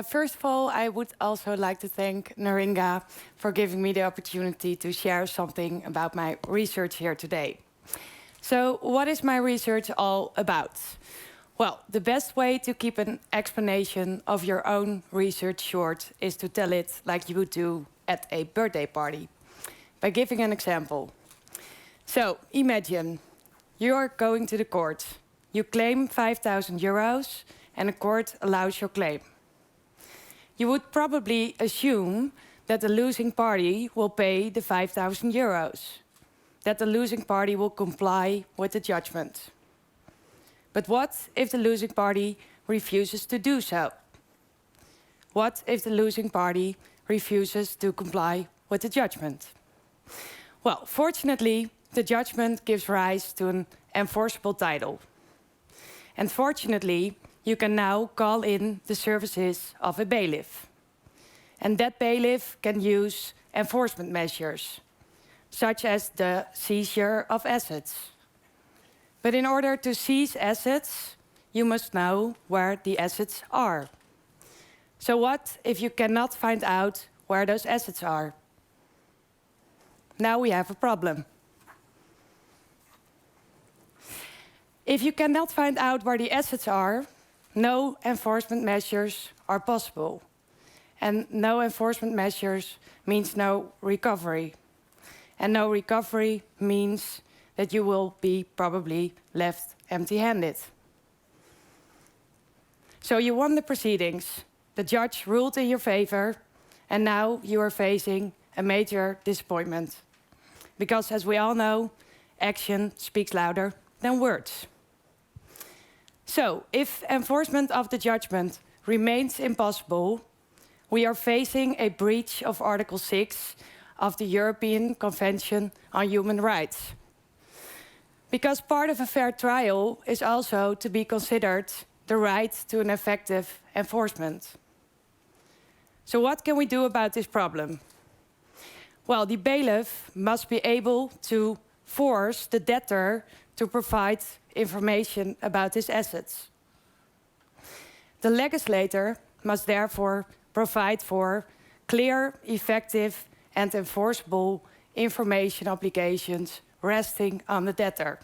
First of all, I would also like to thank Naringa for giving me the opportunity to share something about my research here today. So, what is my research all about? Well, the best way to keep an explanation of your own research short is to tell it like you would do at a birthday party, by giving an example. So, imagine you're going to the court. You claim 5,000 euros and the court allows your claim. You would probably assume that the losing party will pay the 5,000 euros, that the losing party will comply with the judgment. But what if the losing party refuses to do so? What if the losing party refuses to comply with the judgment? Well, fortunately, the judgment gives rise to an enforceable title. And fortunately, you can now call in the services of a bailiff. And that bailiff can use enforcement measures, such as the seizure of assets. But in order to seize assets, you must know where the assets are. So what if you cannot find out where those assets are? Now we have a problem. If you cannot find out where the assets are, no enforcement measures are possible. And no enforcement measures means no recovery. And no recovery means that you will be probably left empty-handed. So you won the proceedings, the judge ruled in your favor, and now you are facing a major disappointment. Because as we all know, action speaks louder than words. So, if enforcement of the judgment remains impossible, we are facing a breach of Article 6 of the European Convention on Human Rights. Because part of a fair trial is also to be considered the right to an effective enforcement. So what can we do about this problem? Well, the bailiff must be able to force the debtor to provide information about his assets. The legislator must therefore provide for clear, effective, and enforceable information obligations resting on the debtor.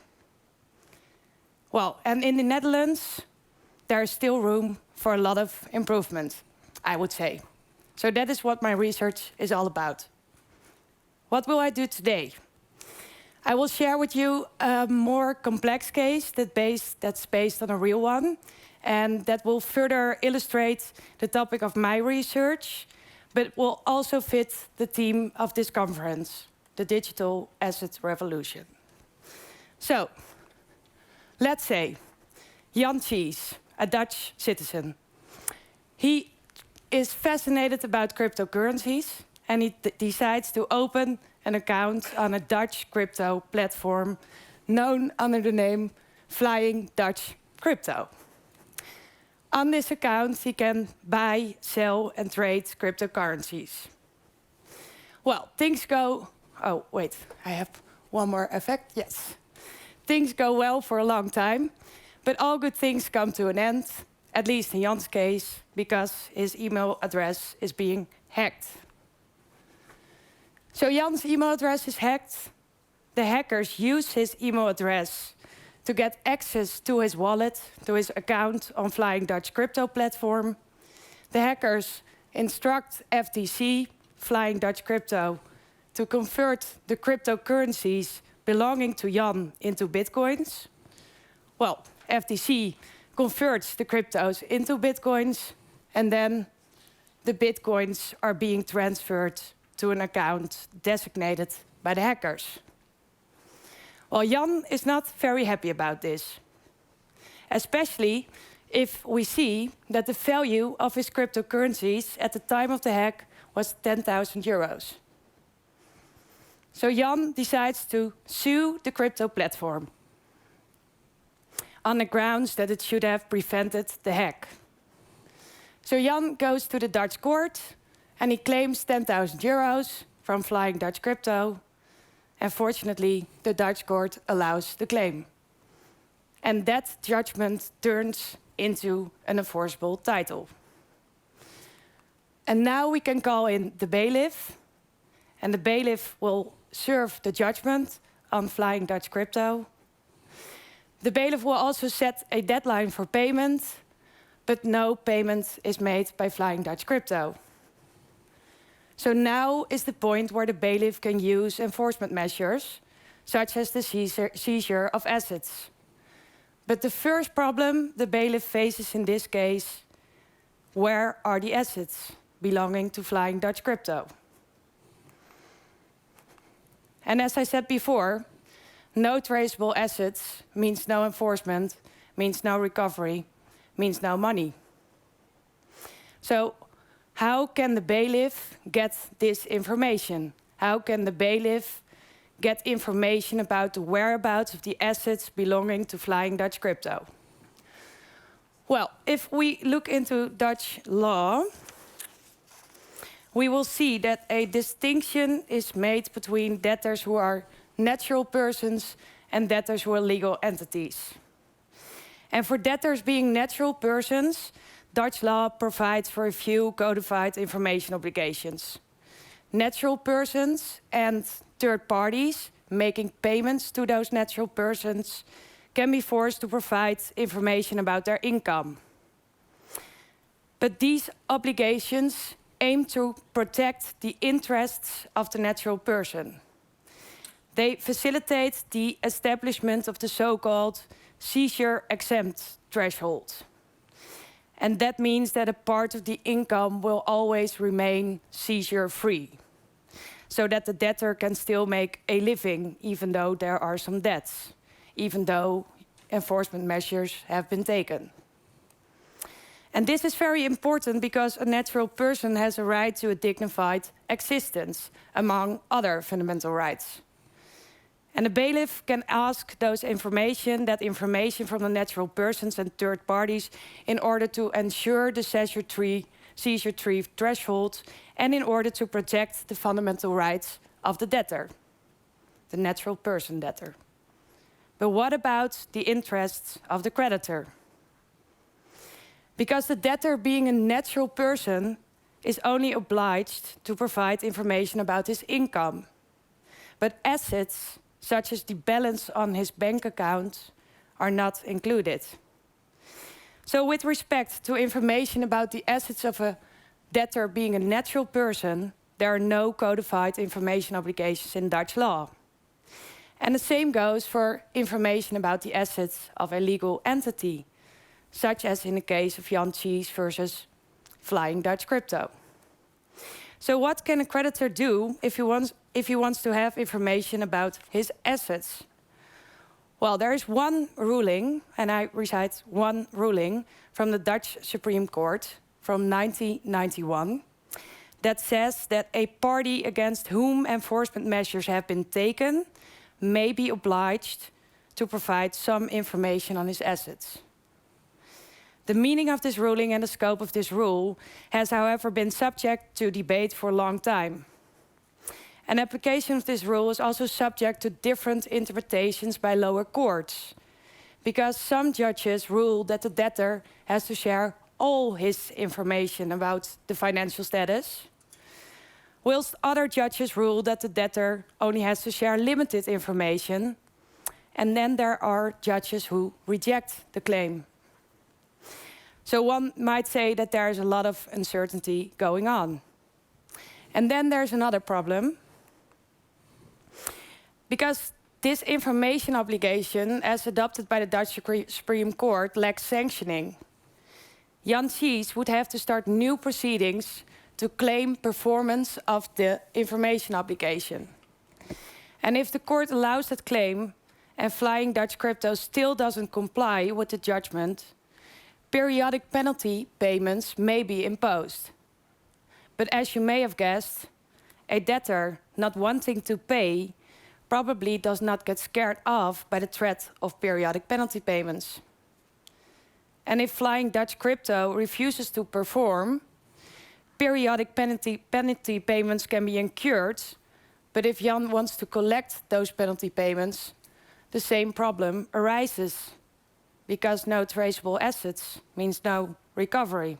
Well, and in the Netherlands, there is still room for a lot of improvement, I would say. So that is what my research is all about. What will I do today? I will share with you a more complex case that's based on a real one, and that will further illustrate the topic of my research, but will also fit the theme of this conference, the digital assets revolution. So, let's say Jan Cheese, a Dutch citizen. He is fascinated about cryptocurrencies, and he decides to open an account on a Dutch crypto platform known under the name Flying Dutch Crypto. On this account, he can buy, sell, and trade cryptocurrencies. Well, things go... Oh, wait, I have one more effect. Yes. Things go well for a long time, but all good things come to an end, at least in Jan's case, because his email address is being hacked. So Jan's email address is hacked. The hackers use his email address to get access to his wallet, to his account on Flying Dutch Crypto platform. The hackers instruct FTC, Flying Dutch Crypto, to convert the cryptocurrencies belonging to Jan into bitcoins. Well, FTC converts the cryptos into bitcoins, and then the bitcoins are being transferred to an account designated by the hackers. Well, Jan is not very happy about this, especially if we see that the value of his cryptocurrencies at the time of the hack was 10,000 euros. So Jan decides to sue the crypto platform on the grounds that it should have prevented the hack. So Jan goes to the Dutch court and he claims 10,000 euros from Flying Dutch Crypto. And fortunately, the Dutch court allows the claim. And that judgment turns into an enforceable title. And now we can call in the bailiff, and the bailiff will serve the judgment on Flying Dutch Crypto. The bailiff will also set a deadline for payment, but no payment is made by Flying Dutch Crypto. So now is the point where the bailiff can use enforcement measures, such as the seizure of assets. But the first problem the bailiff faces in this case, where are the assets belonging to Flying Dutch Crypto? And as I said before, no traceable assets means no enforcement, means no recovery, means no money. So how can the bailiff get this information? How can the bailiff get information about the whereabouts of the assets belonging to Flying Dutch Crypto? Well, if we look into Dutch law, we will see that a distinction is made between debtors who are natural persons and debtors who are legal entities. And for debtors being natural persons, Dutch law provides for a few codified information obligations. Natural persons and third parties making payments to those natural persons can be forced to provide information about their income. But these obligations aim to protect the interests of the natural person. They facilitate the establishment of the so-called seizure-exempt threshold. And that means that a part of the income will always remain seizure-free, so that the debtor can still make a living, even though there are some debts, even though enforcement measures have been taken. And this is very important because a natural person has a right to a dignified existence, among other fundamental rights. And the bailiff can ask that information from the natural persons and third parties in order to ensure the seizure-free threshold and in order to protect the fundamental rights of the debtor, the natural person debtor. But what about the interests of the creditor? Because the debtor, being a natural person, is only obliged to provide information about his income. But assets, such as the balance on his bank account, are not included. So with respect to information about the assets of a debtor being a natural person, there are no codified information obligations in Dutch law. And the same goes for information about the assets of a legal entity, such as in the case of Jan Cheese versus Flying Dutch Crypto. So what can a creditor do if he wants to have information about his assets? Well, there is one ruling, and I recite one ruling from the Dutch Supreme Court from 1991, that says that a party against whom enforcement measures have been taken may be obliged to provide some information on his assets. The meaning of this ruling and the scope of this rule has, however, been subject to debate for a long time. An application of this rule is also subject to different interpretations by lower courts, because some judges rule that the debtor has to share all his information about the financial status, whilst other judges rule that the debtor only has to share limited information, and then there are judges who reject the claim. So one might say that there is a lot of uncertainty going on. And then there's another problem, because this information obligation, as adopted by the Dutch Supreme Court, lacks sanctioning. Jan Cheese would have to start new proceedings to claim performance of the information obligation. And if the court allows that claim and Flying Dutch Crypto still doesn't comply with the judgment, periodic penalty payments may be imposed. But as you may have guessed, a debtor not wanting to pay probably does not get scared off by the threat of periodic penalty payments. And if Flying Dutch Crypto refuses to perform, periodic penalty payments can be incurred, but if Jan wants to collect those penalty payments, the same problem arises, because no traceable assets means no recovery.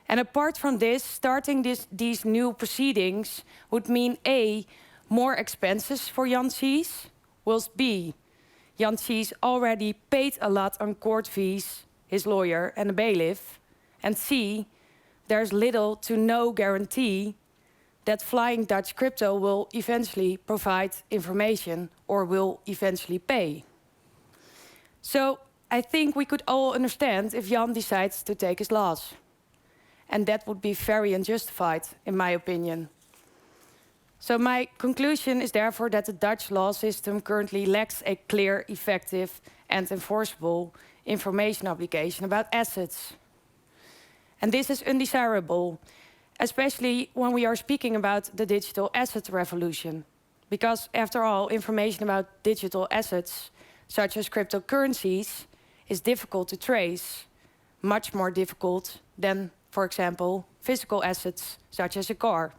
And apart from this, starting these new proceedings would mean A, more expenses for Jan C's, whilst B, Jan C's already paid a lot on court fees, his lawyer and the bailiff, and C, there's little to no guarantee that Flying Dutch Crypto will eventually provide information or will eventually pay. So I think we could all understand if Jan decides to take his loss. And that would be very unjustified, in my opinion. So my conclusion is therefore that the Dutch law system currently lacks a clear, effective and enforceable information obligation about assets. And this is undesirable, especially when we are speaking about the digital asset revolution. Because after all, information about digital assets, such as cryptocurrencies, is difficult to trace, much more difficult than, for example, physical assets, such as a car.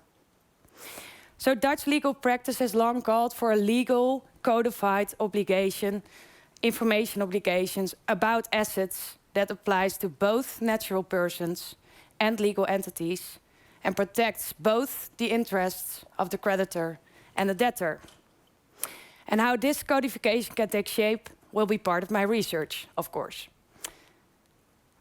So Dutch legal practice has long called for a legal, codified obligation, information obligations about assets that applies to both natural persons and legal entities and protects both the interests of the creditor and the debtor. And how this codification can take shape will be part of my research, of course.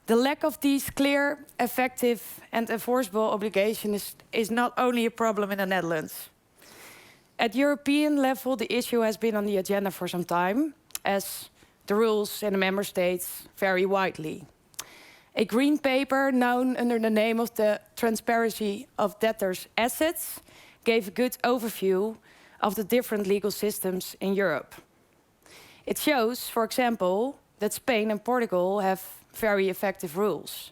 The lack of these clear, effective and enforceable obligations is not only a problem in the Netherlands. At European level, the issue has been on the agenda for some time, as the rules in the member states vary widely. A green paper known under the name of the Transparency of Debtors' Assets gave a good overview of the different legal systems in Europe. It shows, for example, that Spain and Portugal have very effective rules.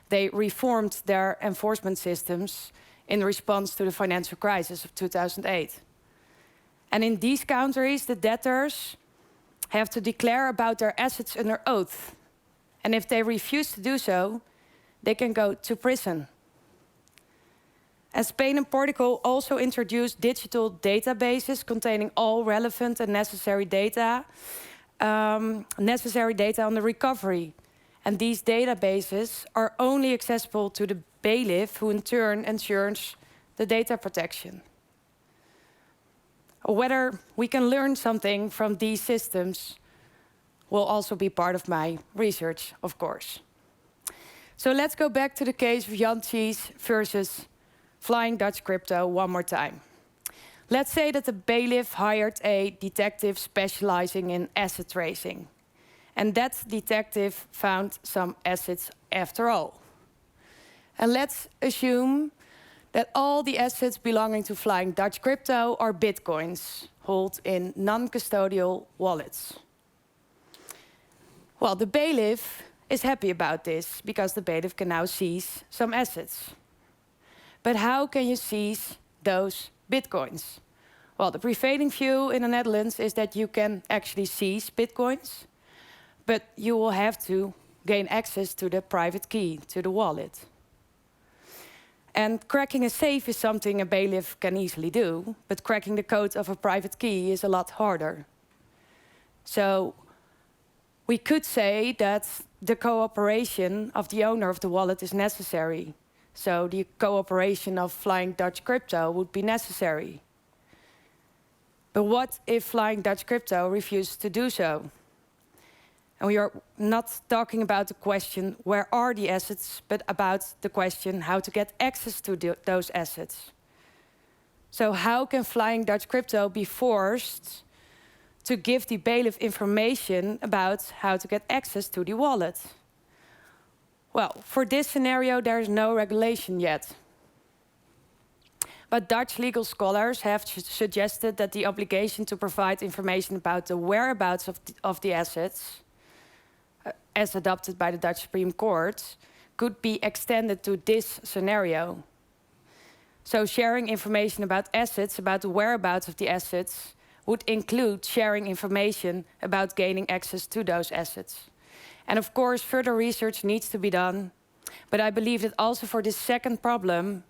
They reformed their enforcement systems in response to the financial crisis of 2008. And in these countries, the debtors have to declare about their assets under oath. And if they refuse to do so, they can go to prison. And Spain and Portugal also introduced digital databases containing all relevant and necessary data on the recovery. And these databases are only accessible to the bailiff, who in turn ensures the data protection. Whether we can learn something from these systems will also be part of my research, of course. So let's go back to the case of Jan C's versus Flying Dutch Crypto one more time. Let's say that the bailiff hired a detective specializing in asset tracing. And that detective found some assets after all. And let's assume that all the assets belonging to Flying Dutch Crypto are bitcoins held in non-custodial wallets. Well, the bailiff is happy about this because the bailiff can now seize some assets. But how can you seize those bitcoins? Well, the prevailing view in the Netherlands is that you can actually seize bitcoins, but you will have to gain access to the private key, to the wallet. And cracking a safe is something a bailiff can easily do, but cracking the code of a private key is a lot harder. So we could say that the cooperation of the owner of the wallet is necessary. So the cooperation of Flying Dutch Crypto would be necessary. But what if Flying Dutch Crypto refuses to do so? And we are not talking about the question, where are the assets, but about the question, how to get access to those assets. So how can Flying Dutch Crypto be forced to give the bailiff information about how to get access to the wallet? Well, for this scenario, there is no regulation yet. But Dutch legal scholars have suggested that the obligation to provide information about the whereabouts of the assets, as adopted by the Dutch Supreme Court, could be extended to this scenario. So sharing information about assets, about the whereabouts of the assets, would include sharing information about gaining access to those assets. And of course, further research needs to be done. But I believe that also for this second problem,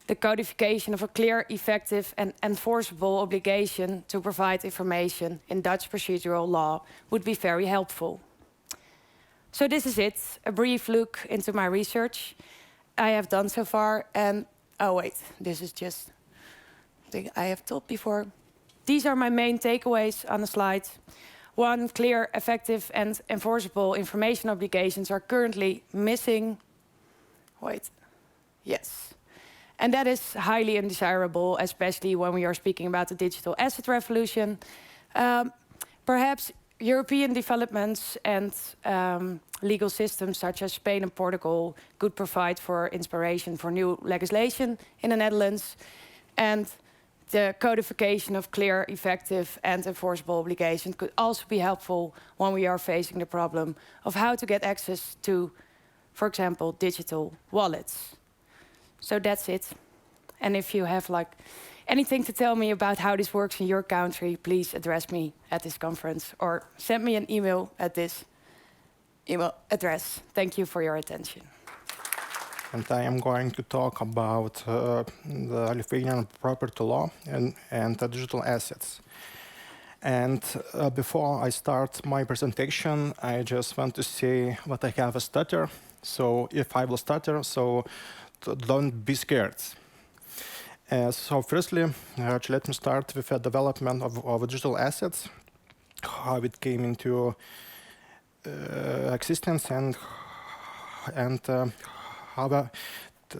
the codification of a clear, effective and enforceable obligation to provide information in Dutch procedural law would be very helpful. So this is it, a brief look into my research. I have done so far. And oh wait, this is just thing I have told before. These are my main takeaways on the slide. One, clear, effective, and enforceable information obligations are currently missing. Wait, yes. And that is highly undesirable, especially when we are speaking about the digital asset revolution. Perhaps European developments and legal systems such as Spain and Portugal could provide for inspiration for new legislation in the Netherlands. And the codification of clear, effective, and enforceable obligations could also be helpful when we are facing the problem of how to get access to, for example, digital wallets. So that's it. And if you have like anything to tell me about how this works in your country, please address me at this conference or send me an email at this email address. Thank you for your attention. And I am going to talk about the Lithuanian property law and digital assets. And before I start my presentation, I just want to say that I have a stutter. So if I will stutter, so don't be scared. So firstly, let me start with the development of digital assets, how it came into existence, and how the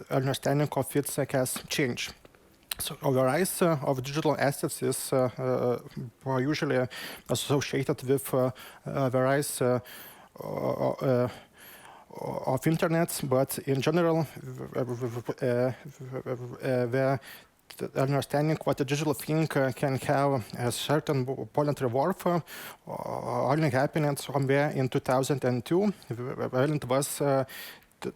understanding of it has changed. So the rise of digital assets is usually associated with the rise of internet, but in general, the understanding what a digital thing can have a certain voluntary worth only happened somewhere in 2002, when it was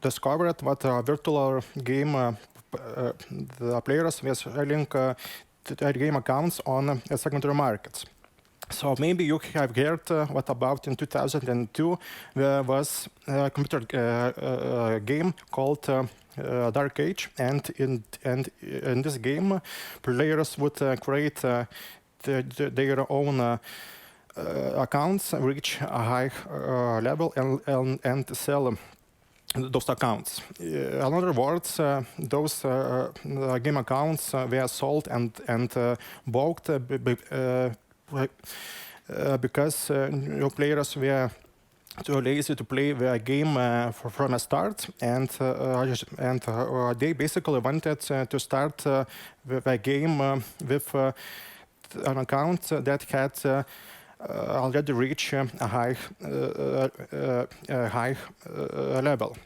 discovered what a virtual game the players were selling their game accounts on secondary markets. So maybe you have heard what about in 2002 there was a computer game called Dark Age, and in this game players would create their own accounts, reach a high level, and sell those accounts. In other words, those game accounts were sold and bought because players were too lazy to play the game from a start, and they basically wanted to start the game with an account that had already reached a high level.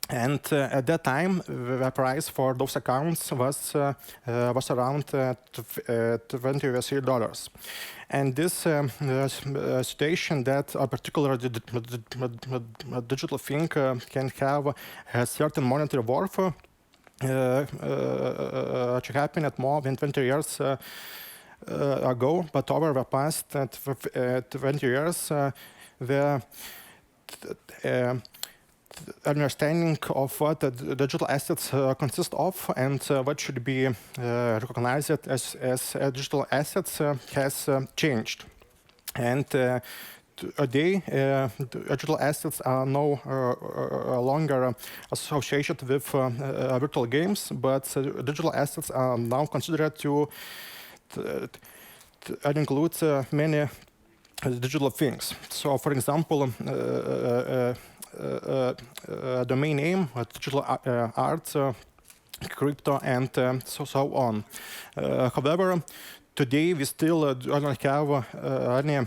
And at that time, the price for those accounts was around $20. And this situation that a particular digital thing can have a certain monetary worth, which happened at more than 20 years ago, but over the past 20 years, the understanding of what the digital assets consist of and what should be recognized as digital assets has changed. And today, digital assets are no longer associated with virtual games, but digital assets are now considered to include many digital things. So, for example, domain name, digital art, crypto, and so on. However, today we still don't have any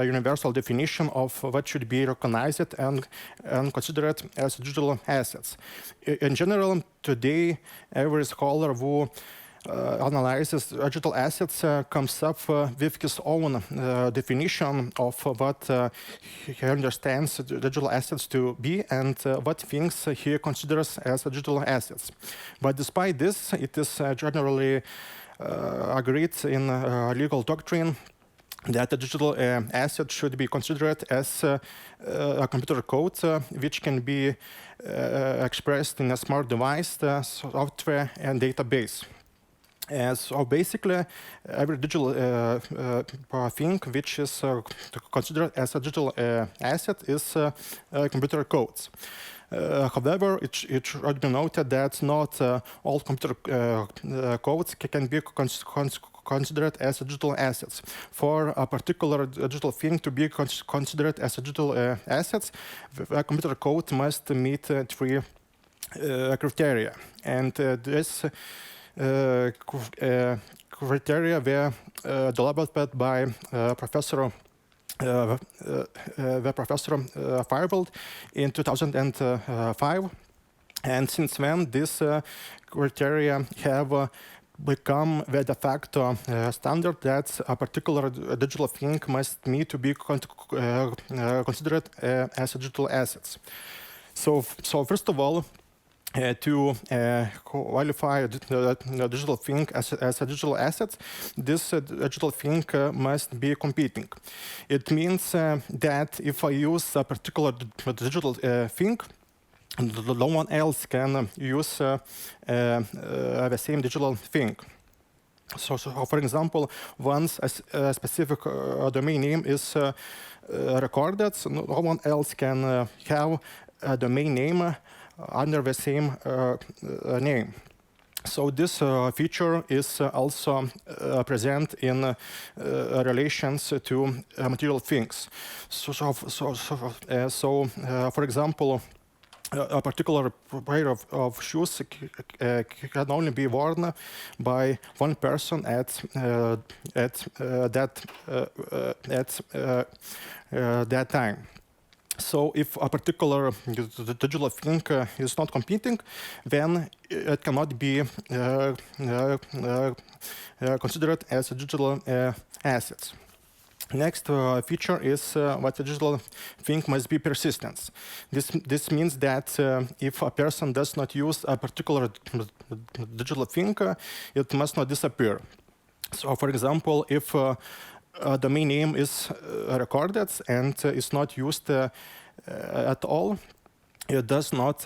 universal definition of what should be recognized and considered as digital assets. In general, today, every scholar who analyzes digital assets comes up with his own definition of what he understands digital assets to be and what things he considers as digital assets. But despite this, it is generally agreed in legal doctrine that a digital asset should be considered as a computer code which can be expressed in a smart device, software, and database. So basically, every digital thing which is considered as a digital asset is computer codes. However, it should be noted that not all computer codes can be considered as digital assets. For a particular digital thing to be considered as a digital assets, a computer code must meet three criteria. And this criteria were developed by Professor Firewald in 2005, and since then this criteria have become the de facto standard that a particular digital thing must meet to be considered as digital assets. So first of all, to qualify a digital thing as a digital asset, this digital thing must be competing. It means that if I use a particular digital thing, no one else can use the same digital thing. So for example, once a specific domain name is recorded, so no one else can have a domain name under the same name. So this feature is also present in relations to material things. So for example, a particular pair of shoes can only be worn by one person at that time. So if a particular digital thing is not competing, then it cannot be considered as a digital asset. Next feature is what the digital thing must be persistent. This means that if a person does not use a particular digital thing, it must not disappear. So for example, if a domain name is recorded and is not used at all, it does not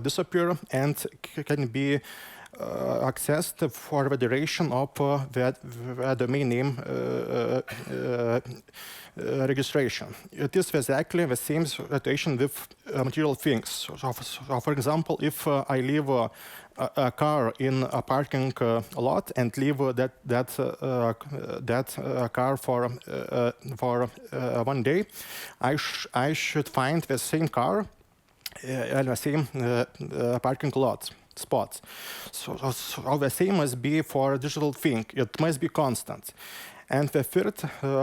disappear and can be accessed for the duration of the domain name registration. It is exactly the same situation with material things. So for example, if I leave a car in a parking lot and leave that car for 1 day, I should find the same car in the same parking lot spots. So the same must be for a digital thing. It must be constant. And the third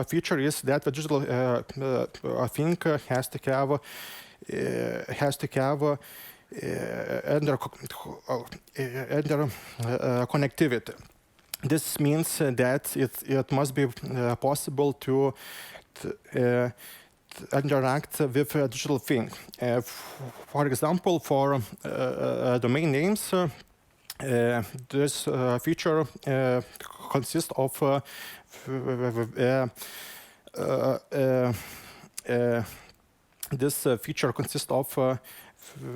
feature is that the digital thing has to have connectivity. This means that it must be possible to interact with a digital thing. For example, for domain names, this feature consists of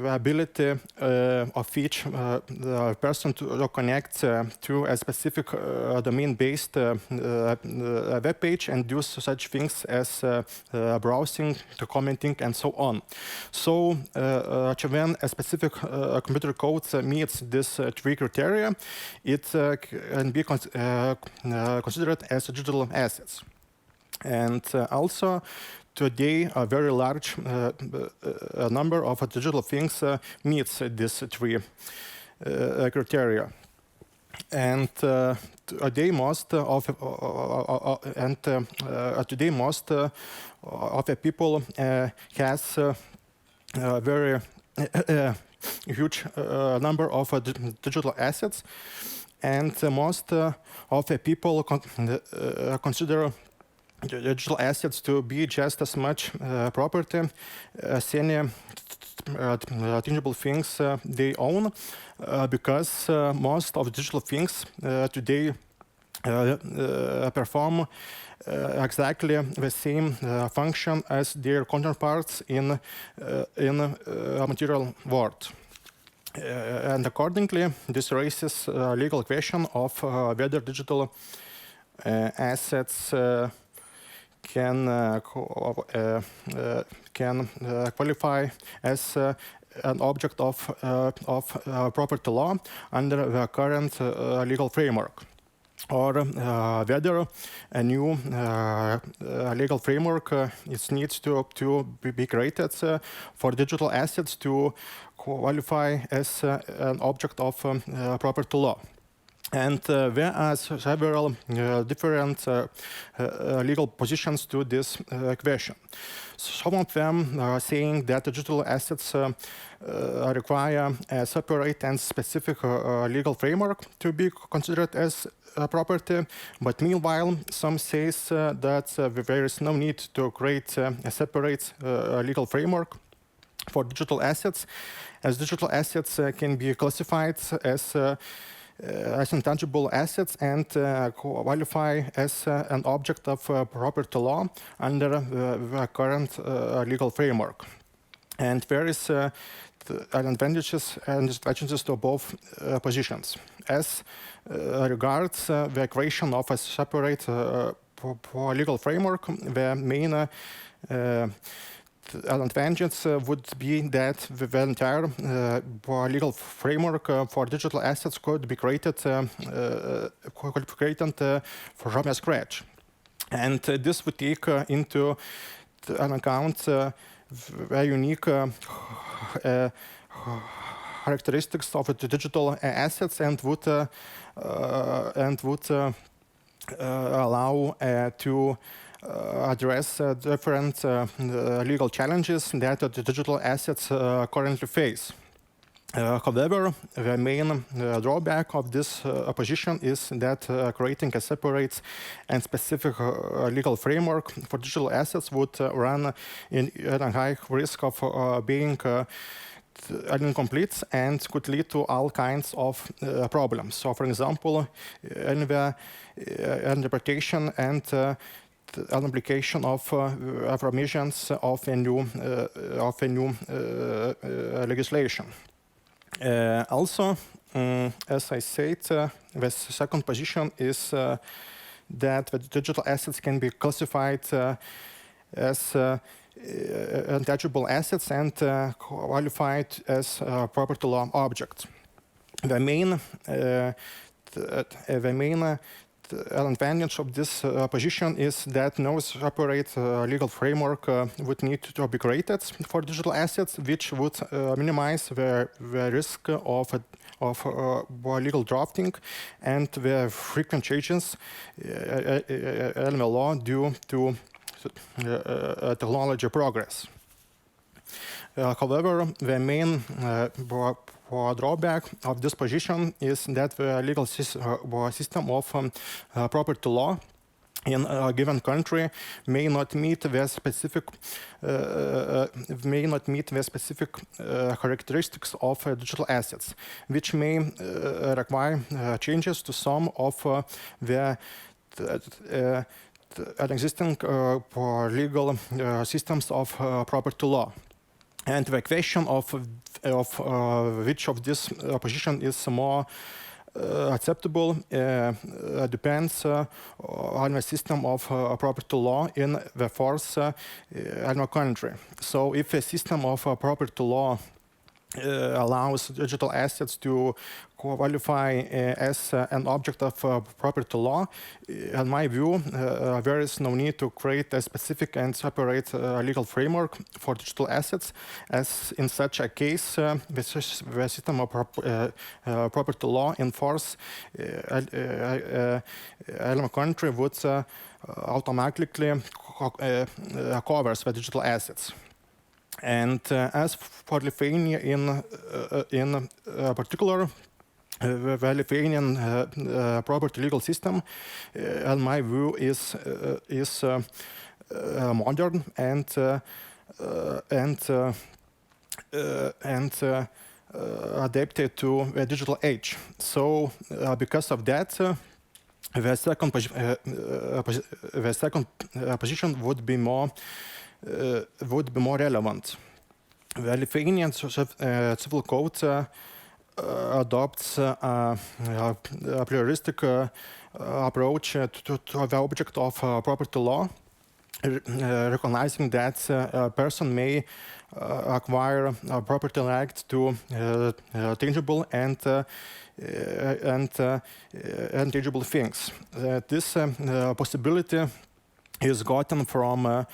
the ability of each person to connect to a specific domain-based web page and do such things as browsing, to commenting, and so on. So when a specific computer code meets this three criteria, it can be considered as digital assets. And also, today, a very large number of digital things meets these three criteria. And today, most of the people has a very huge number of digital assets, and most of the people consider digital assets to be just as much property as any tangible things they own, because most of digital things today perform exactly the same function as their counterparts in a material world. And accordingly, this raises a legal question of whether digital assets can qualify as an object of property law under the current legal framework, or whether a new legal framework needs to be created for digital assets to qualify as an object of property law. And there are several different legal positions to this question. Some of them are saying that digital assets require a separate and specific legal framework to be considered as property, but meanwhile, some says that there is no need to create a separate legal framework for digital assets, as digital assets can be classified as intangible assets and qualify as an object of property law under the current legal framework. And there is advantages and disadvantages to both positions. As regards the creation of a separate legal framework, the main advantage would be that the entire legal framework for digital assets could be created from scratch. And this would take into account the unique characteristics of the digital assets and would allow to address different legal challenges that the digital assets currently face. However, the main drawback of this position is that creating a separate and specific legal framework for digital assets would run in a high risk of being incomplete and could lead to all kinds of problems. So, for example, in the interpretation and an application of provisions of a new legislation. Also, as I said, the second position is that the digital assets can be classified as intangible assets and qualified as property law objects. The main advantage of this position is that no separate legal framework would need to be created for digital assets, which would minimize the risk of legal drafting and the frequent changes in the law due to technology progress. However, the main drawback of this position is that the legal system of property law in a given country may not meet the specific characteristics of digital assets, which may require changes to some of the existing legal systems of property law. And the question of which of this position is more acceptable depends on the system of property law in the force country. So if a system of property law allows digital assets to qualify as an object of property law, in my view, there is no need to create a specific and separate legal framework for digital assets, as in such a case, the system of property law in force in a country would automatically covers the digital assets. And as for Lithuania in particular, the Lithuanian property legal system, in my view, is modern and adapted to the digital age. So, because of that, the second position would be more relevant. The Lithuanian civil code adopts a pluralistic approach to the object of property law, recognizing that a person may acquire property rights to tangible and intangible things. This possibility is gotten from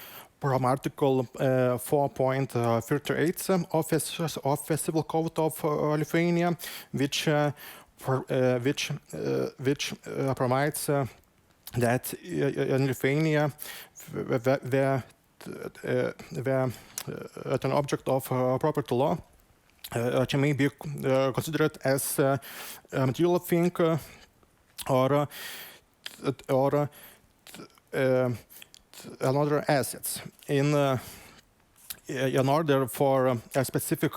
Article 4.38 of the Civil Code of Lithuania, which provides that in Lithuania, an object of property law may be considered as a material thing or another assets. In order for a specific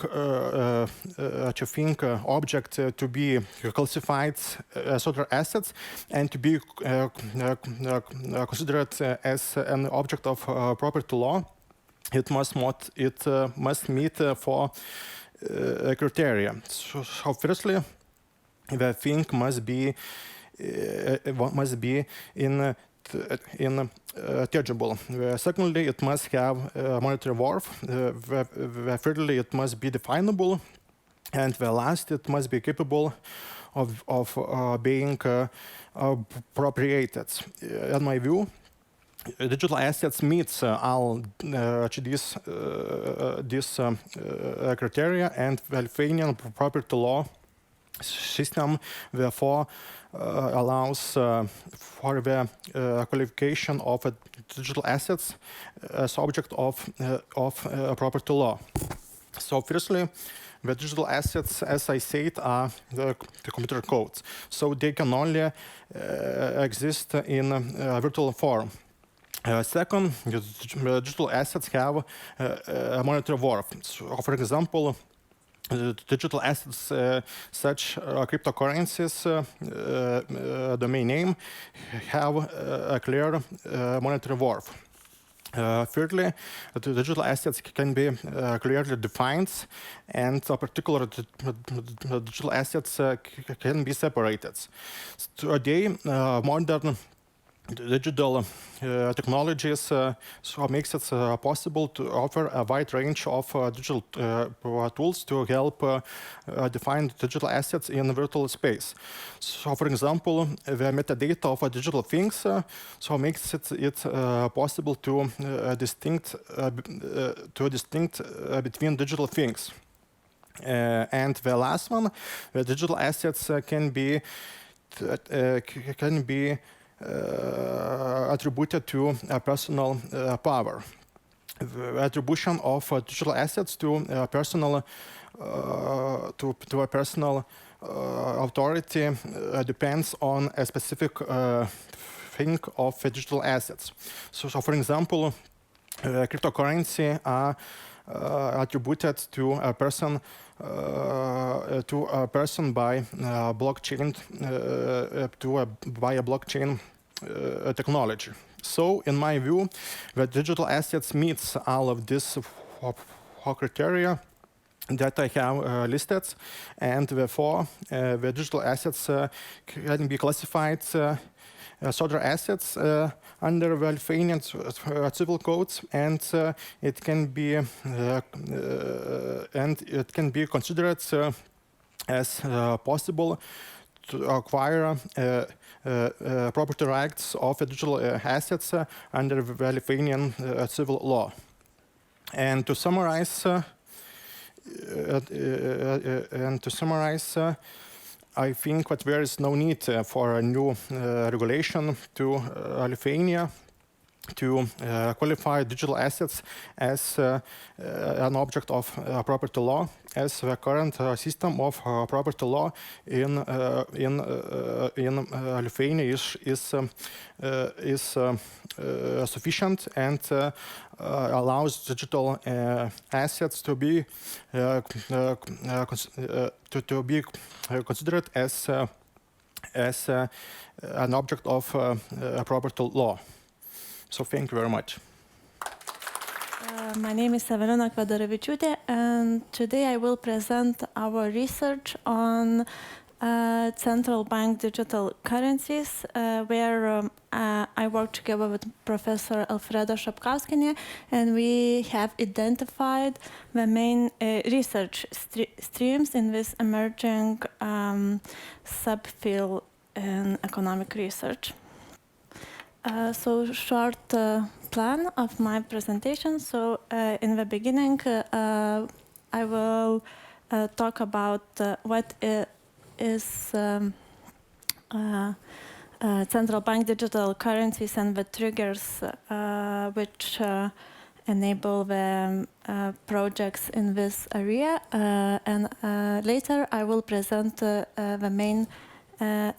object to be classified as other assets and to be considered as an object of property law, it must meet four criteria. So firstly, the thing must be tangible. Secondly, it must have monetary worth. Thirdly, it must be definable, and the last, it must be capable of being appropriated. In my view, digital assets meets all these criteria, and the Lithuanian property law system therefore allows for the qualification of digital assets as object of property law. So firstly, the digital assets, as I said, are the computer codes. So they can only exist in virtual form. Second, digital assets have a monetary worth. So, for example, digital assets such cryptocurrencies, domain name, have a clear monetary worth. Thirdly, the digital assets can be clearly defined, and particular digital assets can be separated. Today, modern digital technologies so makes it possible to offer a wide range of digital tools to help define digital assets in virtual space. So, for example, the metadata of digital things so makes it possible to distinct between digital things. And the last one, the digital assets can be attributed to a personal power. The attribution of digital assets to a personal authority depends on a specific thing of digital assets. So for example, cryptocurrency are attributed to a person by blockchain by a blockchain technology. So, in my view, the digital assets meets all of these criteria that I have listed, and therefore the digital assets can be classified as other assets under the Lithuanian civil codes, and it can be considered as possible to acquire property rights of digital assets under the Lithuanian civil law. And to summarize, I think that there is no need for a new regulation to Lithuania to qualify digital assets as an object of property law, as the current system of property law in Lithuania is sufficient and allows digital assets to be considered as an object of property law. So thank you very much. My name is Evelina Kvederavičiūtė, and today I will present our research on central bank digital currencies, where I work together with Professor Alfreda Šapkauskienė, and we have identified the main research streams in this emerging subfield in economic research. So short plan of my presentation. So in the beginning, I will talk about what is central bank digital currencies and the triggers which enable the projects in this area. And later I will present the main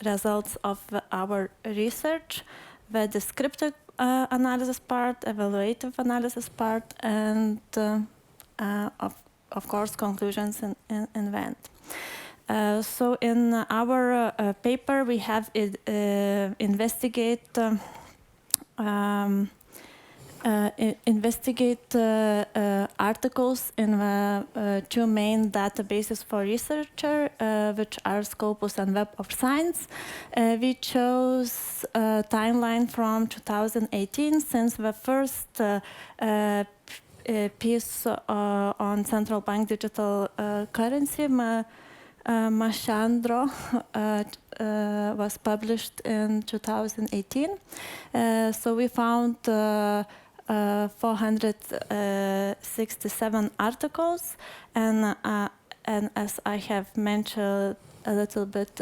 results of our research, the descriptive analysis part, evaluative analysis part, and of course conclusions in the end. So in our paper we have investigate articles in the two main databases for researcher, which are Scopus and Web of Science. We chose a timeline from 2018, since the first piece on central bank digital currency, Mashandro, was published in 2018. So we found 467 articles, and as I have mentioned a little bit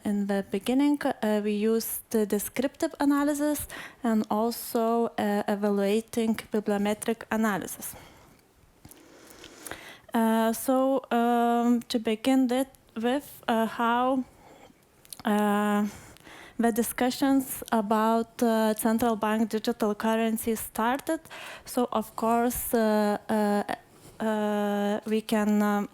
in the beginning, we used the descriptive analysis and also evaluating bibliometric analysis. So to begin with how the discussions about central bank digital currencies started. So of course we can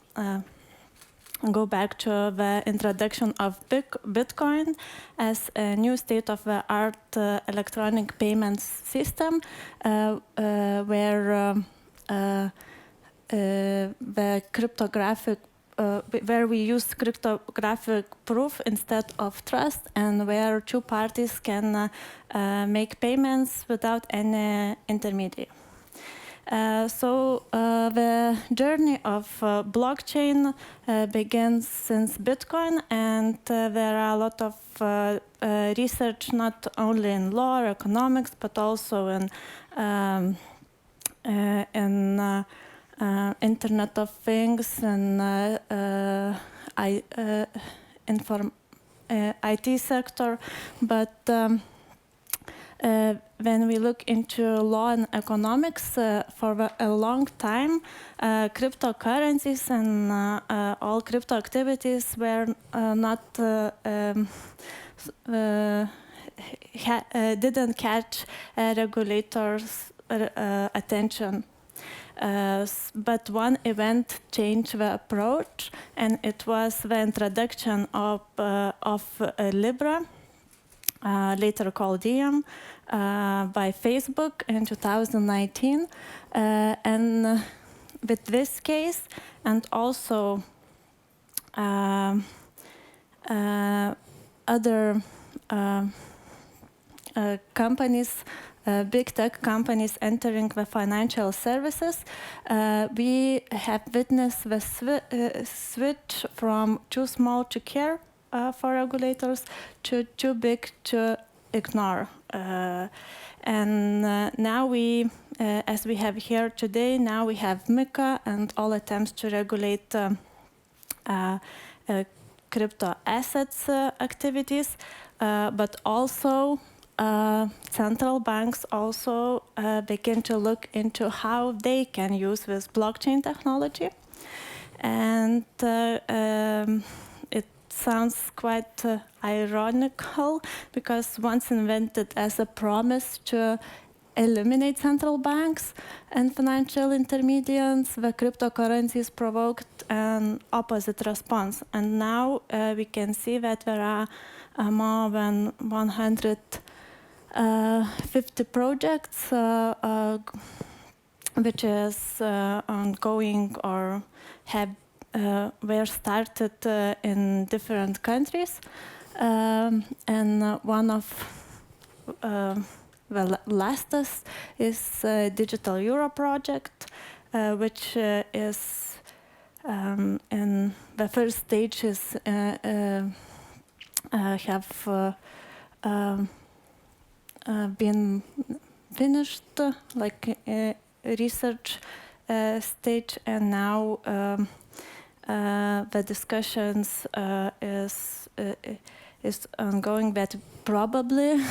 go back to the introduction of Bitcoin as a new state-of-the-art electronic payments system, where the cryptographic where we use cryptographic proof instead of trust, and where two parties can make payments without any intermediary. So the journey of blockchain begins since Bitcoin, and there are a lot of research not only in law or economics, but also in Internet of Things and IT sector. But when we look into law and economics, for a long time, cryptocurrencies and all crypto activities were not didn't catch regulators' attention. But one event changed the approach, and it was the introduction of Libra, later called Diem, by Facebook in 2019. And with this case, and also other companies, big tech companies entering the financial services, we have witnessed the switch from too small to care for regulators to too big to ignore. And now we, as we have here today, now we have MiCA and all attempts to regulate crypto assets activities, but also central banks also begin to look into how they can use this blockchain technology. And it sounds quite ironical, because once invented as a promise to eliminate central banks and financial intermediaries, the cryptocurrencies provoked an opposite response. And now we can see that there are more than 150 projects which is ongoing or were started in different countries. And one of the latest is Digital Euro project, which is in the first stages have been finished, like research stage, and now the discussions is ongoing, but probably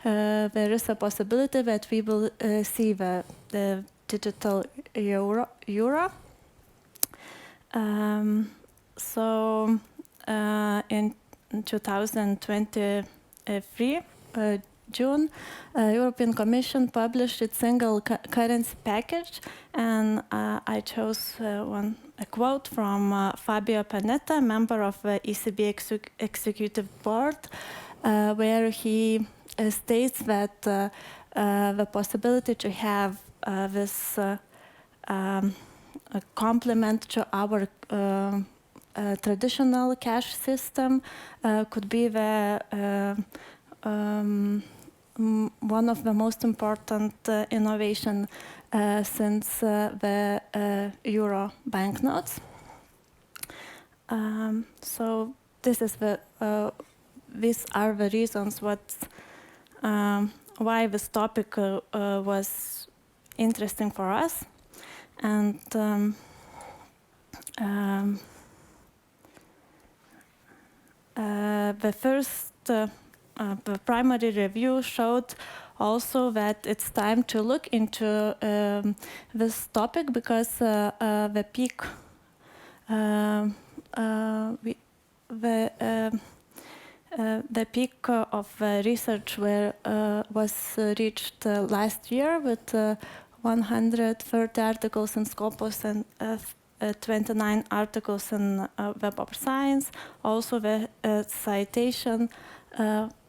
there is a possibility that we will see the digital euro. So in 2023, June, European Commission published its single currency package, and I chose a quote from Fabio Panetta, member of the ECB Executive Board, where he states that the possibility to have this complement to our traditional cash system could be the one of the most important innovation since the euro banknotes. So this is these are the reasons why this topic was interesting for us, and the first. The primary review showed also that it's time to look into this topic, because the peak of research was reached last year with 130 articles in Scopus and 29 articles in Web of Science. Also the citation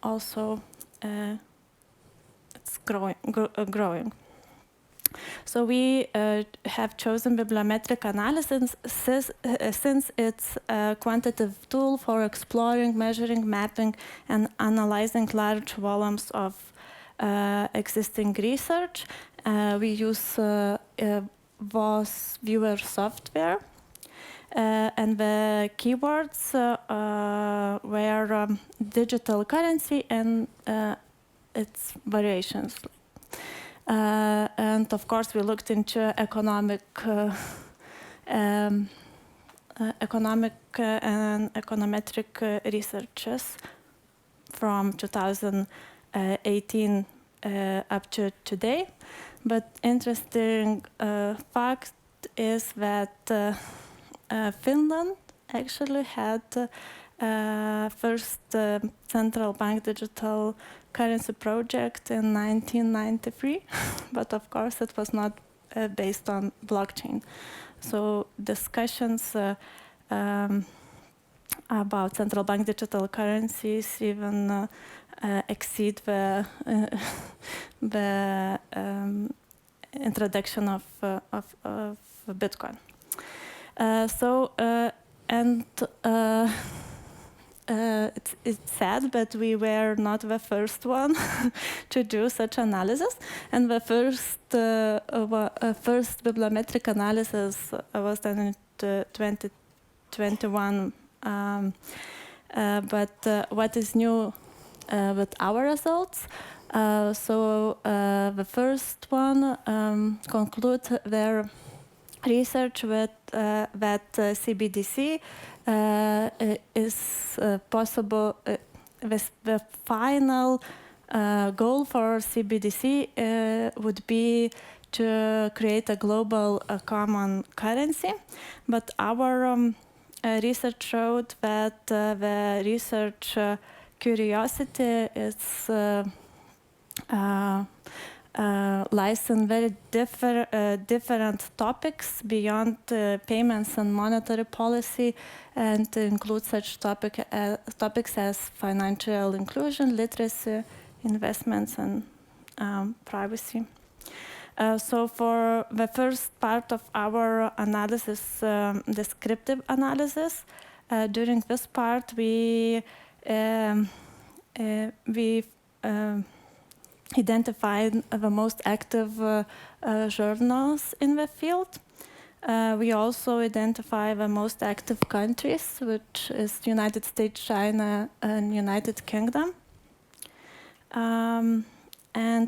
also it's growing. So we have chosen bibliometric analysis since it's a quantitative tool for exploring, measuring, mapping, and analyzing large volumes of existing research. We use VOS viewer software. And the keywords were digital currency and its variations. And of course, we looked into economic and econometric researches from 2018 up to today. But interesting fact is that Finland actually had first central bank digital currency project in 1993, but of course it was not based on blockchain. So discussions about central bank digital currencies even exceed the introduction of Bitcoin. It's sad, but we were not the first one to do such analysis. And the first bibliometric analysis was done in 2021. But what is new with our results? The first one conclude their research with that CBDC is possible. The final goal for CBDC would be to create a global common currency, but our research showed that the research curiosity is lies in very different topics beyond payments and monetary policy, and include such topics as financial inclusion, literacy, investments, and privacy. So for the first part of our analysis, descriptive analysis, during this part we identified the most active journals in the field. We also identify the most active countries, which is United States, China, and United Kingdom. And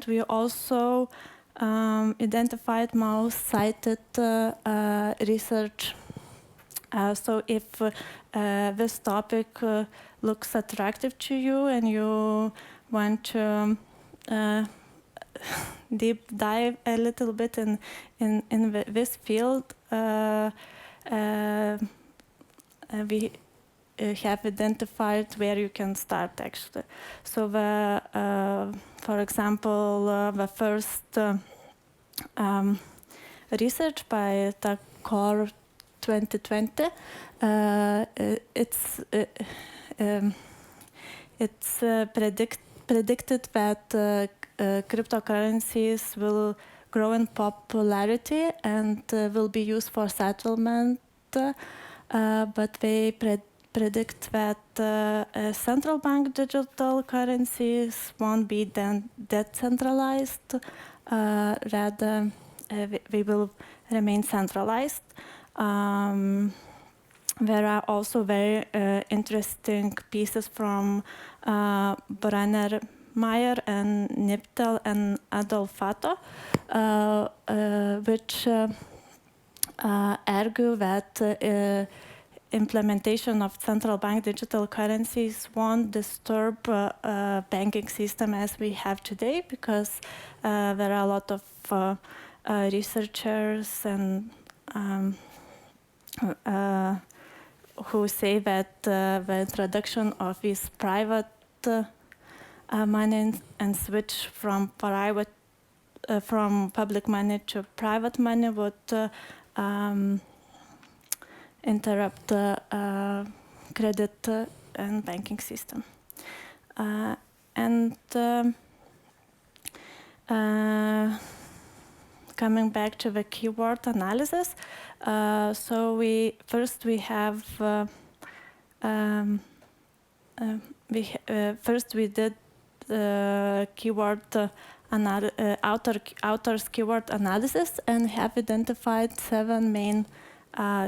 we also identified most cited research. So if this topic looks attractive to you and you want to deep dive a little bit in this field, we have identified where you can start actually. So for example, the first research by the Core 2020, it's predicted that cryptocurrencies will grow in popularity and will be used for settlement, but they predict that central bank digital currencies won't be then decentralized, rather they will remain centralized. There are also very interesting pieces from Brenner, Meyer, and Niptel and Adolfato, which argue that implementation of central bank digital currencies won't disturb banking system as we have today, because there are a lot of researchers and who say that the introduction of these private money and switch from public money to private money would interrupt credit and banking system. Coming back to the keyword analysis, so we did keyword authors keyword analysis and have identified 7 main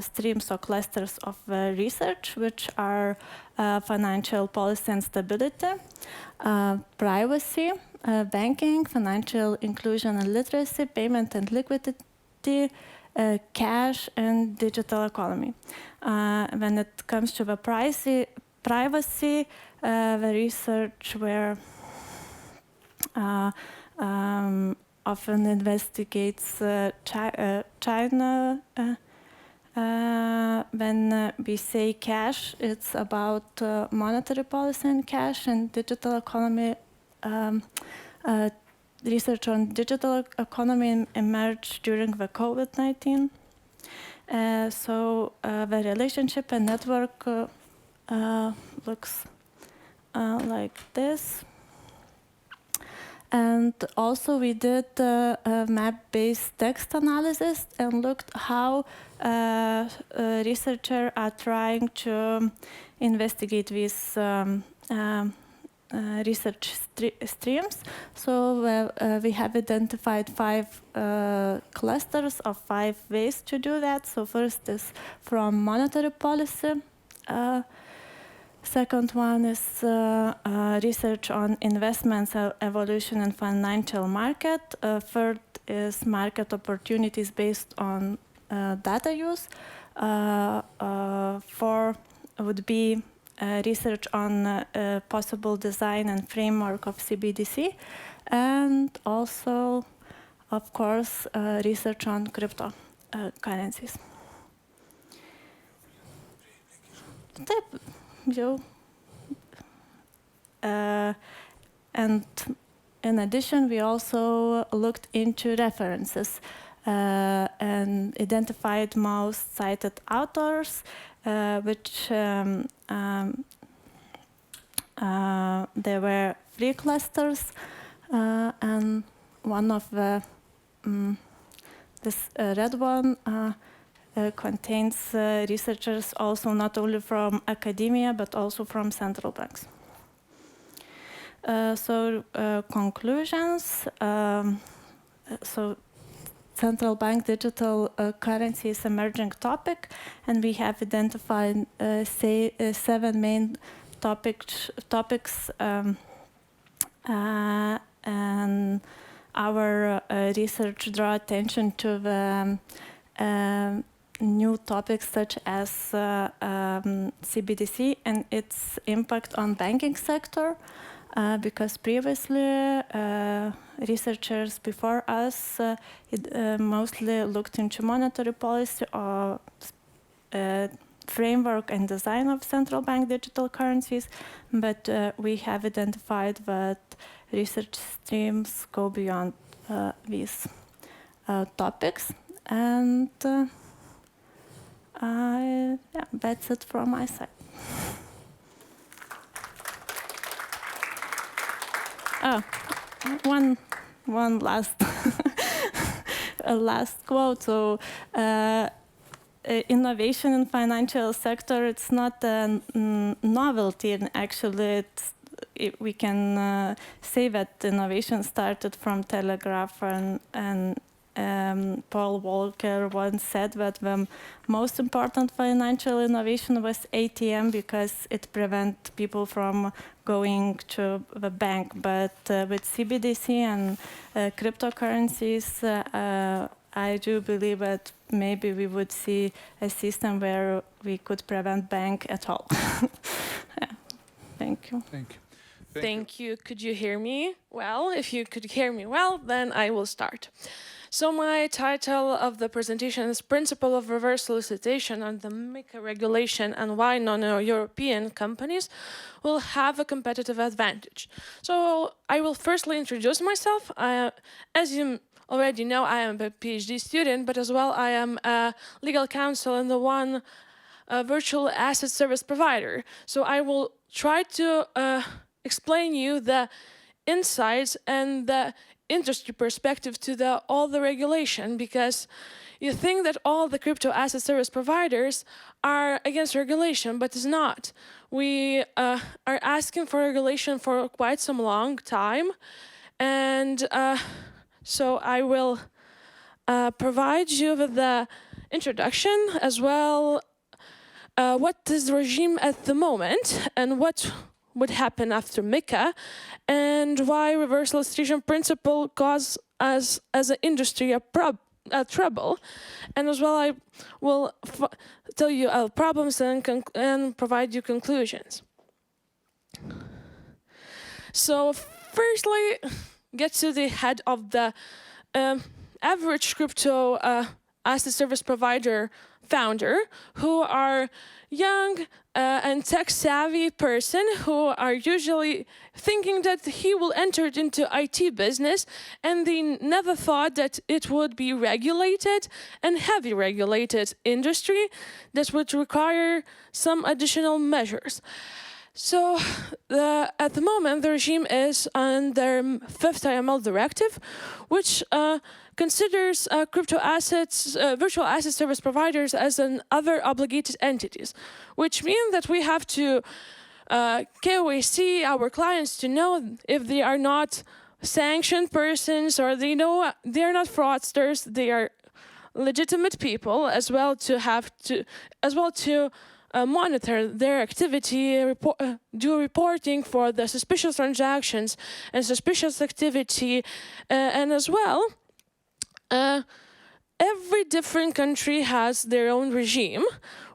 streams or clusters of research, which are financial policy and stability, privacy, banking, financial inclusion and literacy, payment and liquidity, cash, and digital economy. When it comes to the privacy, the research where often investigates China. When we say cash, it's about monetary policy and cash, and digital economy. Research on digital economy emerged during the COVID-19. So the relationship and network looks like this. And also we did map-based text analysis and looked how researchers are trying to investigate these research streams. So we have identified 5 clusters of 5 ways to do that. So first is from monetary policy. Second one is research on investments, evolution, and financial market. Third is market opportunities based on data use. 4 would be research on possible design and framework of CBDC, and also, of course, research on cryptocurrencies. Taip, jau. And in addition, we also looked into references and identified most cited authors, which there were 3 clusters, and one of the this red one contains researchers also not only from academia but also from central banks. Conclusions. So central bank digital currency is emerging topic, and we have identified 7 main topics, and our research draw attention to the new topics such as CBDC and its impact on banking sector. Because previously researchers before us mostly looked into monetary policy or framework and design of central bank digital currencies, but we have identified that research streams go beyond these topics, and yeah, that's it from my side. Oh, one last last quote. So, innovation in financial sector, it's not a novelty, and actually we can say that innovation started from telegraph, and Paul Volcker once said that the most important financial innovation was ATM because it prevents people from going to the bank. But with CBDC and cryptocurrencies, I do believe that maybe we would see a system where we could prevent bank at all. Yeah. Thank you. Thank you. Thank you. Could you hear me well? If you could hear me well, then I will start. So my title of the presentation is Principle of Reverse Solicitation on the MiCA regulation and why non-European companies will have a competitive advantage. So I will firstly introduce myself. As you already know, I am a PhD student, but as well I am a legal counsel in the one virtual asset service provider. So I will try to explain you the insights and the industry perspective to all the regulation, because you think that all the crypto asset service providers are against regulation, but it's not. We are asking for regulation for quite some long time, and so I will provide you with the introduction as well, what is the regime at the moment and what would happen after MiCA, and why reverse solicitation principle cause us as an industry a trouble. And as well, I will tell you our problems and provide you conclusions. So firstly, get to the head of the average crypto asset service provider founder, who are young and tech-savvy person who are usually thinking that he will enter into IT business, and they never thought that it would be regulated and heavy regulated industry that would require some additional measures. So at the moment, the regime is under 5th IML directive, which considers crypto assets, virtual asset service providers as other obligated entities, which means that we have to KYC our clients to know if they are not sanctioned persons, or they know they are not fraudsters, they are legitimate people, as well to monitor their activity, do reporting for the suspicious transactions and suspicious activity, and as well, every different country has their own regime,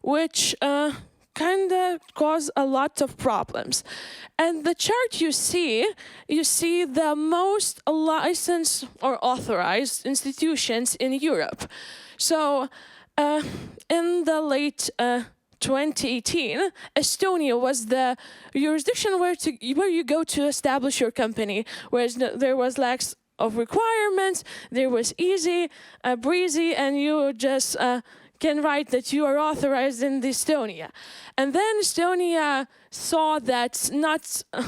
which kind of cause a lot of problems. And the chart you see the most licensed or authorized institutions in Europe. So in the late 2018, Estonia was the jurisdiction where you go to establish your company, whereas there was lax of requirements, there was easy, breezy, and you just can write that you are authorized in Estonia. And then Estonia saw that not a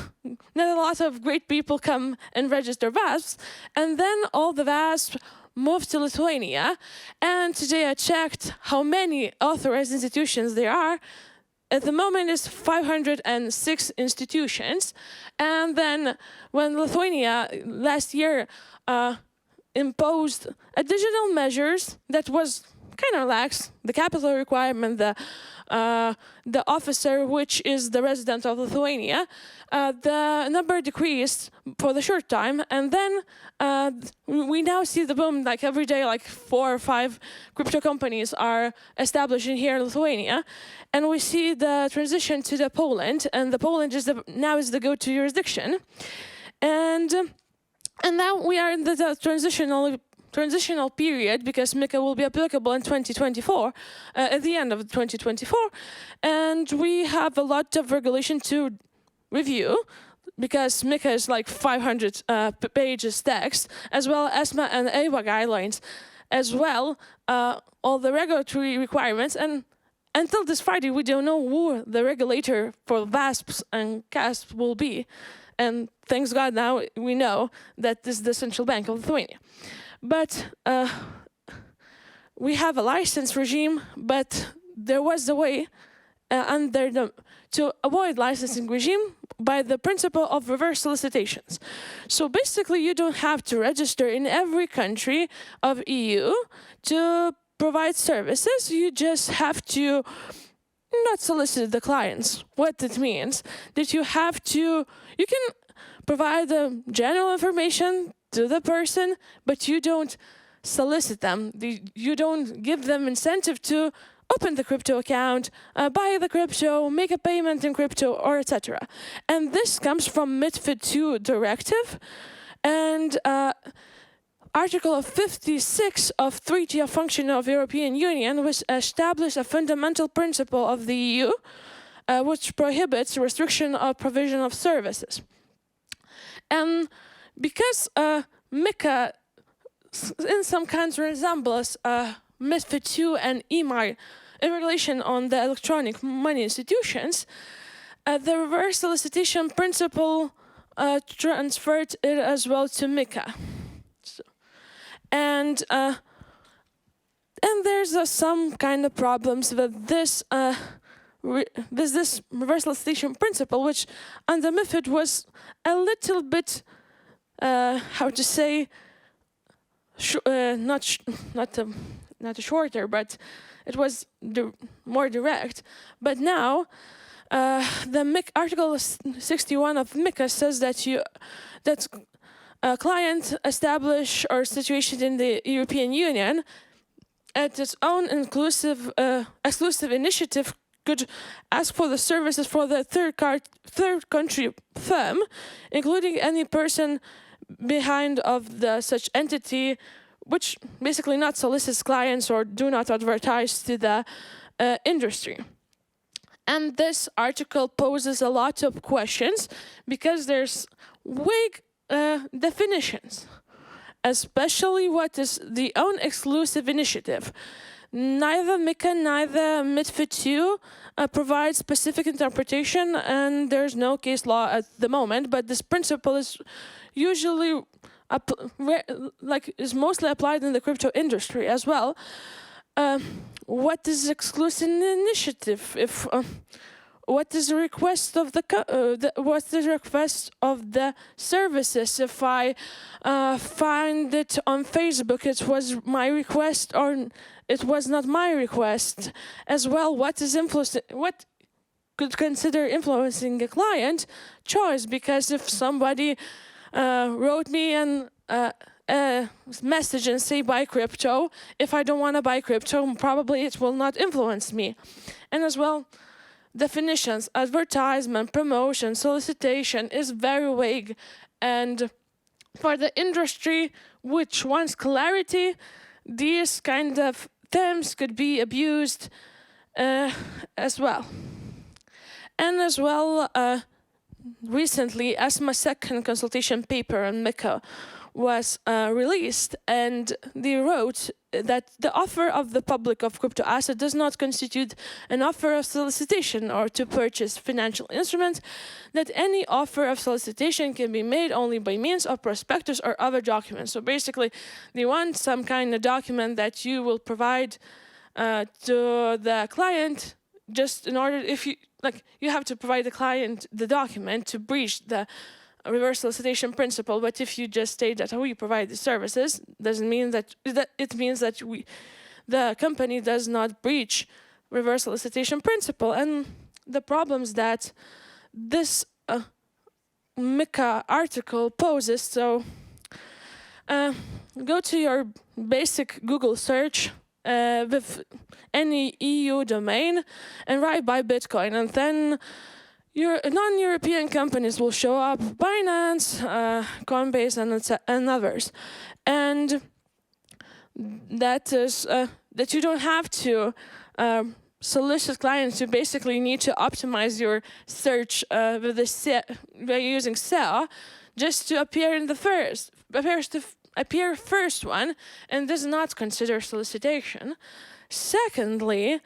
lot of great people come and register VASPs, and then all the VASPs moved to Lithuania, and today I checked how many authorized institutions there are. At the moment, it's 506 institutions. And then when Lithuania last year imposed additional measures that was kind of lax, the capital requirement, the officer, which is the resident of Lithuania, the number decreased for the short time, and then we now see the boom. Like every day, like 4 or 5 crypto companies are establishing here in Lithuania, and we see the transition to the Poland, and the Poland is now is the go-to jurisdiction, and now we are in the transitional period, because MiCA will be applicable in 2024, at the end of 2024, and we have a lot of regulation to review, because MiCA is like 500 pages text, as well as ESMA and EIBA guidelines, as well all the regulatory requirements, and until this Friday we don't know who the regulator for VASPs and CASPs will be, and thanks God now we know that this is the Central Bank of Lithuania. But we have a license regime, but there was a way to avoid licensing regime by the principle of reverse solicitations. So basically, you don't have to register in every country of EU to provide services. You just have to not solicit the clients. What it means that you can provide the general information to the person, but you don't solicit them. You don't give them incentive to open the crypto account, buy the crypto, make a payment in crypto, or etc. And this comes from MiFID II directive, and Article 56 of Treaty of Function of European Union, which established a fundamental principle of the EU, which prohibits restriction of provision of services. And because MiCA in some kinds resembles MiFID II and EMI in relation on the electronic money institutions, the reverse solicitation principle transferred it as well to MiCA. So, and there's some kind of problems with this this reverse solicitation principle, which under MiFID was a little bit how to say, not shorter, but it was more direct. But now, the Article 61 of MiCA says that a client established or situated in the European Union at its own exclusive initiative could ask for the services for the third country firm, including any person behind of the such entity, which basically not solicits clients or do not advertise to the industry. And this article poses a lot of questions because there's vague definitions, especially what is the own exclusive initiative. Neither MiCA, neither MiFID II provide specific interpretation, and there's no case law at the moment, but this principle is usually is mostly applied in the crypto industry as well. What is exclusive initiative? What is the request of what's the request of the services? If I find it on Facebook, it was my request or it was not my request. As well, what could consider influencing a client choice? Because if somebody wrote me a message and say buy crypto, if I don't want to buy crypto, probably it will not influence me. And as well, definitions, advertisement, promotion, solicitation is very vague, and for the industry which wants clarity, these kind of terms could be abused as well. And as well, recently, ESMA's second consultation paper on MiCA was released, and they wrote that the offer of the public of crypto asset does not constitute an offer of solicitation or to purchase financial instruments, that any offer of solicitation can be made only by means of prospectus or other documents. So basically, they want some kind of document that you will provide to the client, just in order, if you have to provide the client the document to breach the reverse solicitation principle. But if you just state that we provide the services, doesn't mean that it means that the company does not breach reverse solicitation principle. And the problems that this MiCA article poses. So go to your basic Google search with any EU domain and write buy Bitcoin, and then your non-European companies will show up: Binance, Coinbase, and others. And that is that you don't have to solicit clients. You basically need to optimize your search by using SEO, just to appear in the first one, and does not consider solicitation. Secondly,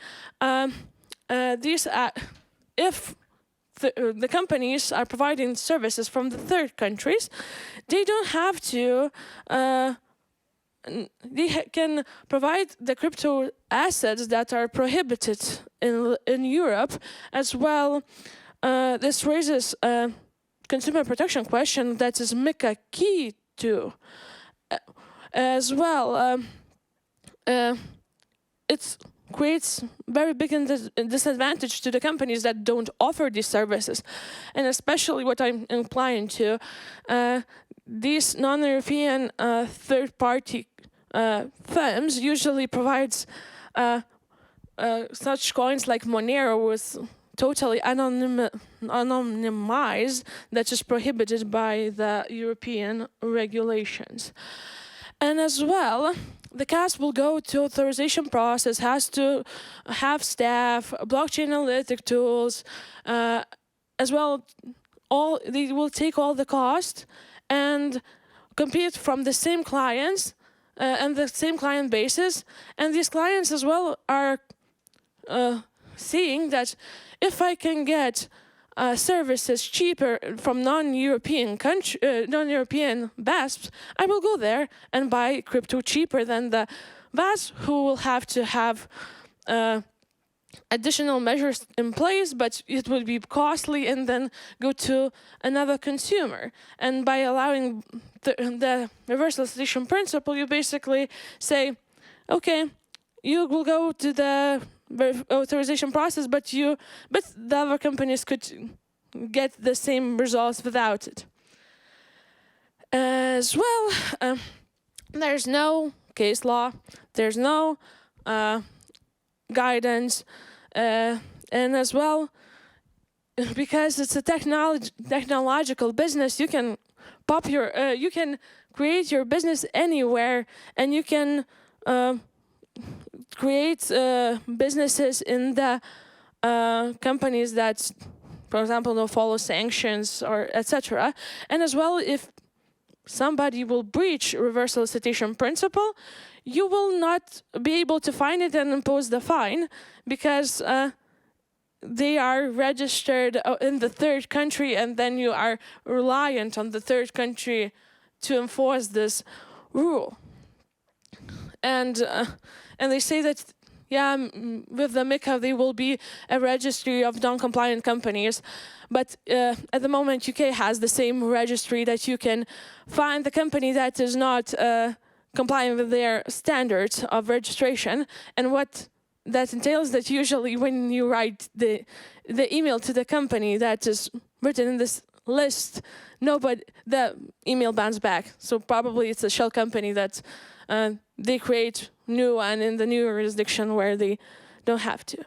if the companies are providing services from the third countries, they don't have to. They can provide the crypto assets that are prohibited in Europe as well. This raises a consumer protection question that is MiCA key to. As well, it creates very big disadvantage to the companies that don't offer these services, and especially what I'm implying to, these non-European third-party firms usually provides such coins like Monero with totally anonymized, that is prohibited by the European regulations. And as well, the CAS will go to authorization process, has to have staff, blockchain analytic tools, as well. They will take all the cost and compete from the same clients and the same client bases. And these clients as well are seeing that if I can get services cheaper from non-European VASPs, I will go there and buy crypto cheaper than the VASP, who will have to have additional measures in place, but it would be costly, and then go to another consumer. And by allowing the reverse solicitation principle, you basically say, okay, you will go to the authorization process, but the other companies could get the same results without it. As well, there's no case law, there's no guidance, and as well, because it's a technological business, you can you can create your business anywhere, and you can create businesses in the companies that, for example, don't follow sanctions or etc. And as well, if somebody will breach reverse solicitation principle, you will not be able to find it and impose the fine, because they are registered in the third country, and then you are reliant on the third country to enforce this rule. And they say that, yeah, with the MiCA, there will be a registry of non-compliant companies. But at the moment, UK has the same registry that you can find the company that is not complying with their standards of registration. And what that entails, that usually when you write the email to the company that is written in this list, the email bounces back. So probably it's a shell company that they create new and in the new jurisdiction where they don't have to.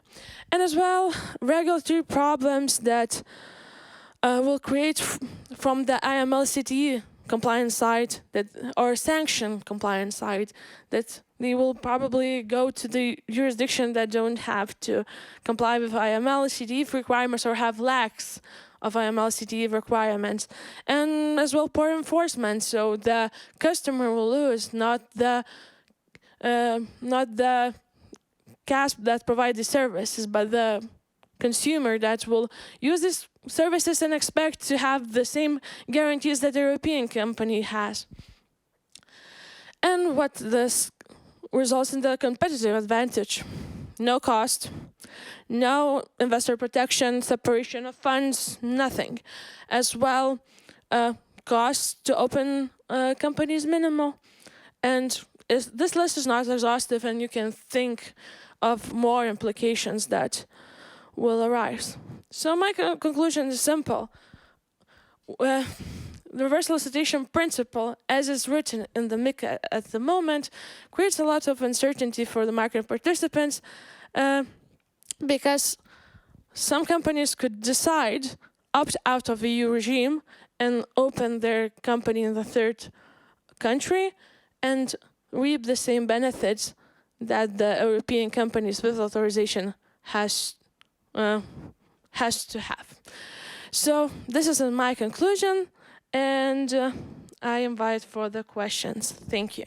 And as well, regulatory problems that will create from the IML-CTE compliance side, or sanction compliance side, that they will probably go to the jurisdiction that don't have to comply with IML-CDF requirements or have lacks of IML-CDF requirements, and as well poor enforcement. So the customer will lose, not the CASP that provide the services, but the consumer that will use these services and expect to have the same guarantees that the European company has. And what this results in the competitive advantage. No cost, no investor protection, separation of funds, nothing. As well, cost to open companies minimal. And this list is not exhaustive, and you can think of more implications that will arise. So my conclusion is simple. The reverse solicitation principle, as is written in the MiCA at the moment, creates a lot of uncertainty for the market participants because some companies could decide opt out of EU regime and open their company in the third country and reap the same benefits that the European companies with authorization has to have. So this is my conclusion, and I invite for the questions. Thank you.